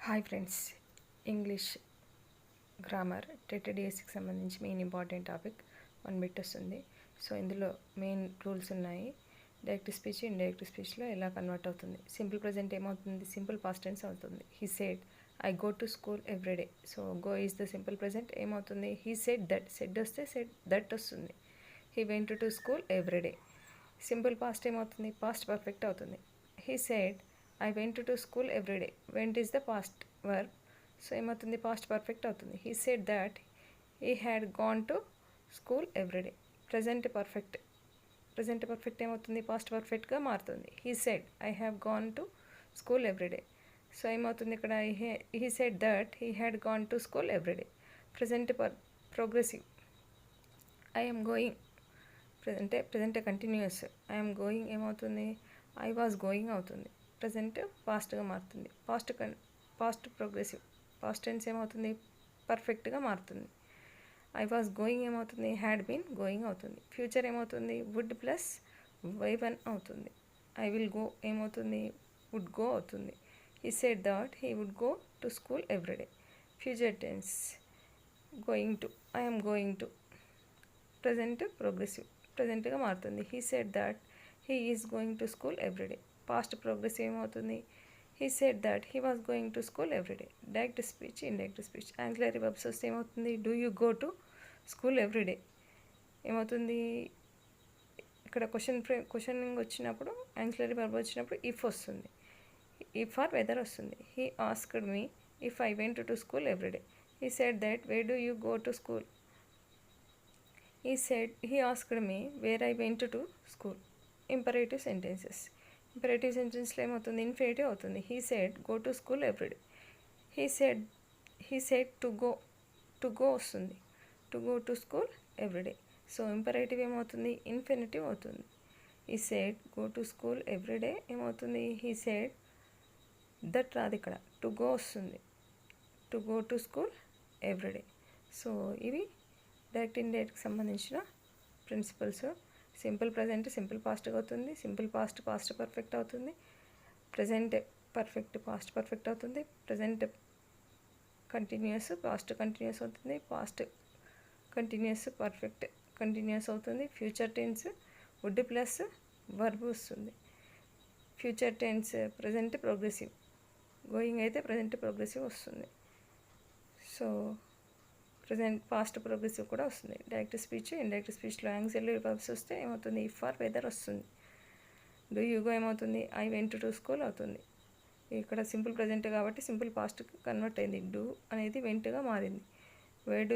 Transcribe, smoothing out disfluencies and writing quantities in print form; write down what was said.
Hi friends, English grammar TTDSకి సంబంధించి main important topic 1 bit వస్తుంది. So ఇందులో మెయిన్ రూల్స్ ఉన్నాయి. డైరెక్ట్ స్పీచ్, ఇండైరెక్ట్ స్పీచ్లో ఎలా కన్వర్ట్ అవుతుంది. సింపుల్ ప్రజెంట్ ఏమవుతుంది, సింపుల్ పాస్ట్ టెన్స్ అవుతుంది. He said I go to school everyday. So go is the simple present. ఏమవుతుంది, he said that. Said వస్తే said that వస్తుంది. He went to school everyday. Simple past ఏమవుతుంది, past perfect అవుతుంది. He said I went to school everyday. Went is the past verb. So ఏమవుతుంది, past perfect అవుతుంది. He said that he had gone to school everyday. Present perfect. Present perfect ఏమవుతుంది, past పర్ఫెక్ట్గా మారుతుంది. He said I have gone to school everyday. So ఏమవుతుంది ఇక్కడ, he said that he had gone to school everyday. Present progressive. I am going. Present continuous. I am going ఏమవుతుంది, I was going అవుతుంది. Present పాస్ట్గా మారుతుంది. Past progressive. Past tense ఏమవుతుంది, పర్ఫెక్ట్గా మారుతుంది. I was going ఏమవుతుంది, హ్యాడ్ బీన్ గోయింగ్ అవుతుంది. Future ఏమవుతుంది, వుడ్ ప్లస్ Y1 అవుతుంది. ఐ విల్ గో ఏమవుతుంది, వుడ్ గో అవుతుంది. He said that he would go to school everyday. Future tense going to. I am going to. Present progressive. ప్రజెంట్గా మారుతుంది. He said that he is going to school everyday. Past progressive ఏమవుతుంది, he said that he was going to school everyday. Direct speech, indirect speech. యాంక్లరీ verbs వస్తే ఏమవుతుంది, do you go to school everyday. ఏమవుతుంది ఇక్కడ questioning వచ్చినప్పుడు, యాంక్లరీ verb వచ్చినప్పుడు if వస్తుంది. If or whether వస్తుంది. He asked me if I went to school everyday. He said that where do you go to school. He asked me where I went to school. Imperative sentences. Imperative సెంటెన్స్లో ఏమవుతుంది, infinitive అవుతుంది. He said go to school everyday. He said to go వస్తుంది. To go to school everyday. So imperative ఏమవుతుంది, infinitive అవుతుంది. He said go to school everyday ఏమవుతుంది, he said that రాదు ఇక్కడ, to go వస్తుంది. To go to school everyday. So ఇవి direct ఇండైరెక్ట్కి సంబంధించిన ప్రిన్సిపల్స్. సింపుల్ ప్రజెంట్ సింపుల్ పాస్ట్గా అవుతుంది. సింపుల్ పాస్ట్ పాస్ట్ పర్ఫెక్ట్ అవుతుంది. ప్రజెంట్ పర్ఫెక్ట్ పాస్ట్ పర్ఫెక్ట్ అవుతుంది. ప్రజెంట్ కంటిన్యూస్ పాస్ట్ కంటిన్యూస్ అవుతుంది. పాస్ట్ కంటిన్యూస్ పర్ఫెక్ట్ కంటిన్యూస్ అవుతుంది. Future tense would plus verb వస్తుంది. Future tense present progressive. Going అయితే ప్రజెంట్ ప్రోగ్రెసివ్ వస్తుంది. So present past progressive కూడా వస్తుంది. Direct speech, indirect స్పీచ్లో యాంక్సిలరీ verbs వస్తే ఏమవుతుంది, ఇఫ్ ఆర్ వెదర్ వస్తుంది. డూ యూ గో ఏమవుతుంది, ఐ వెంట్ టు స్కూల్ అవుతుంది. ఇక్కడ సింపుల్ ప్రజెంట్ కాబట్టి సింపుల్ పాస్ట్ కన్వర్ట్ అయింది. డూ అనేది వెంట్గా మారింది. Where do